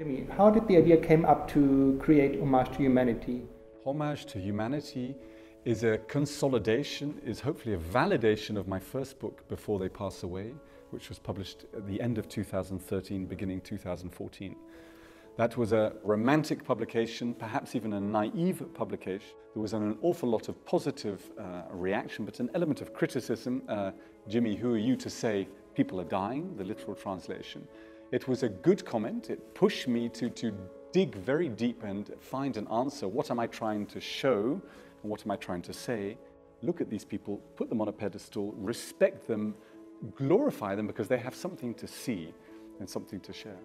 Jimmy, how did the idea came up to create Homage to Humanity? Homage to Humanity is a consolidation, is hopefully a validation of my first book, Before They Pass Away, which was published at the end of 2013, beginning 2014. That was a romantic publication, perhaps even a naive publication. There was an awful lot of positive reaction, but an element of criticism. Jimmy, who are you to say people are dying? The literal translation. It was a good comment. It pushed me to dig very deep and find an answer. What am I trying to show? And what am I trying to say? Look at these people, put them on a pedestal, respect them, glorify them because they have something to see and something to share.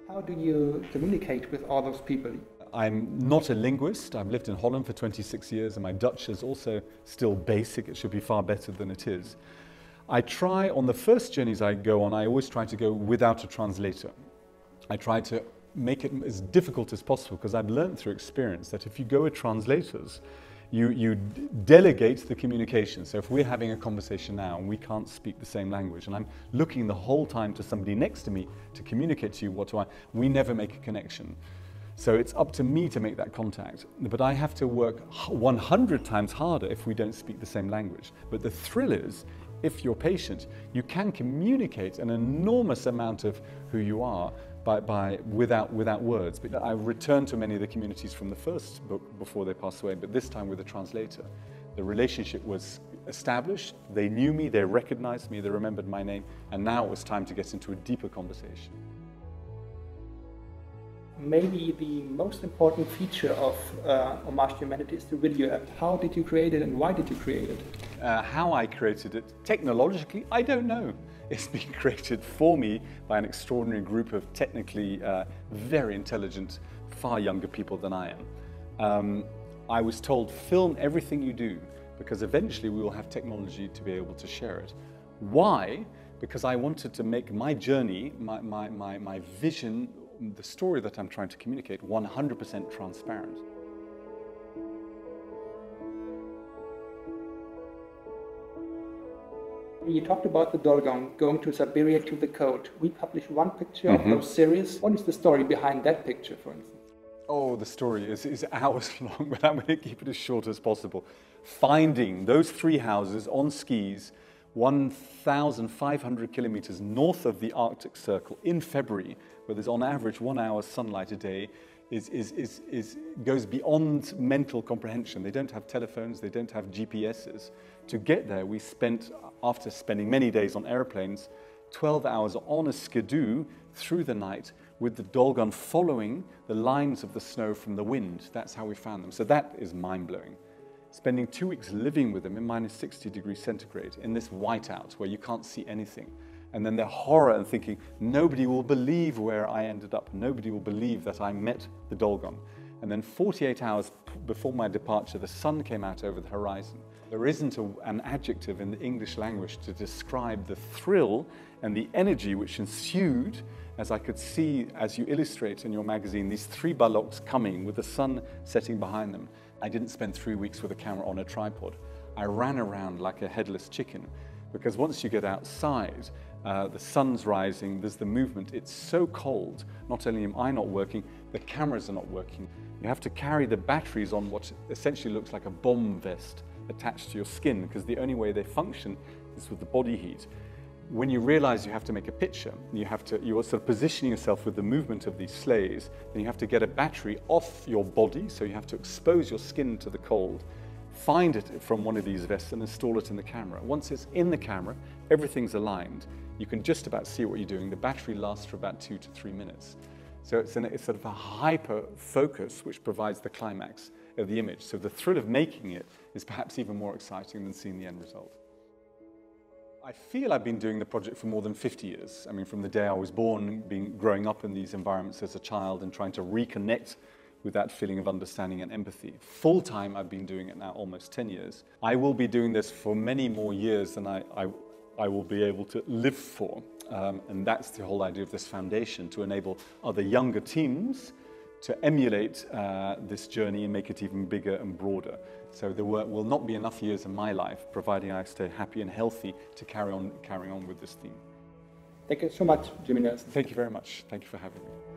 How do you communicate with all those people? I'm not a linguist. I've lived in Holland for 26 years and my Dutch is also still basic. It should be far better than it is. I try, on the first journeys I go on, I always try to go without a translator. I try to make it as difficult as possible because I've learned through experience that if you go with translators, you delegate the communication. So if we're having a conversation now and we can't speak the same language and I'm looking the whole time to somebody next to me to communicate to you we never make a connection. So it's up to me to make that contact. But I have to work 100 times harder if we don't speak the same language. But the thrill is, if you're patient, you can communicate an enormous amount of who you are without words. But I returned to many of the communities from the first book, Before They Pass Away, but this time with a translator. The relationship was established, they knew me, they recognized me, they remembered my name, and now it was time to get into a deeper conversation. Maybe the most important feature of Homage to Humanity is the video app. How did you create it and why did you create it? How I created it, technologically, I don't know. It's been created for me by an extraordinary group of technically very intelligent, far younger people than I am. I was told, film everything you do, because eventually we will have technology to be able to share it. Why? Because I wanted to make my journey, my vision, the story that I'm trying to communicate 100% transparent. You talked about the Dolgon going to Siberia to the cold. We published one picture of those series. What is the story behind that picture, for instance? Oh, the story is hours long, but I'm going to keep it as short as possible. Finding those three houses on skis 1,500 kilometers north of the Arctic Circle in February, where there's on average 1 hour sunlight a day, goes beyond mental comprehension. They don't have telephones, they don't have GPSs. To get there, we spent, after spending many days on airplanes, 12 hours on a skidoo through the night with the Dolgon following the lines of the snow from the wind. That's how we found them. So that is mind-blowing. Spending 2 weeks living with them in minus 60 degrees centigrade in this whiteout where you can't see anything. And then their horror and thinking, nobody will believe where I ended up. Nobody will believe that I met the Dolgon. And then 48 hours before my departure, the sun came out over the horizon. There isn't an adjective in the English language to describe the thrill and the energy which ensued as I could see, as you illustrate in your magazine, these three bullocks coming with the sun setting behind them. I didn't spend 3 weeks with a camera on a tripod. I ran around like a headless chicken because once you get outside, the sun's rising, there's the movement. It's so cold. Not only am I not working, the cameras are not working. You have to carry the batteries on what essentially looks like a bomb vest attached to your skin because the only way they function is with the body heat. When you realize you have to make a picture, you are sort of positioning yourself with the movement of these sleighs, then you have to get a battery off your body, so you have to expose your skin to the cold, find it from one of these vests and install it in the camera. Once it's in the camera, everything's aligned. You can just about see what you're doing. The battery lasts for about 2 to 3 minutes. So it's sort of a hyper focus which provides the climax of the image. So the thrill of making it is perhaps even more exciting than seeing the end result. I feel I've been doing the project for more than 50 years. I mean, from the day I was born, growing up in these environments as a child and trying to reconnect with that feeling of understanding and empathy. Full time, I've been doing it now almost 10 years. I will be doing this for many more years than I will be able to live for. And that's the whole idea of this foundation, to enable other younger teams to emulate this journey and make it even bigger and broader. So there will not be enough years in my life, providing I stay happy and healthy, to carry on with this theme. Thank you so much, Jimmy Nelson. Thank you very much. Thank you for having me.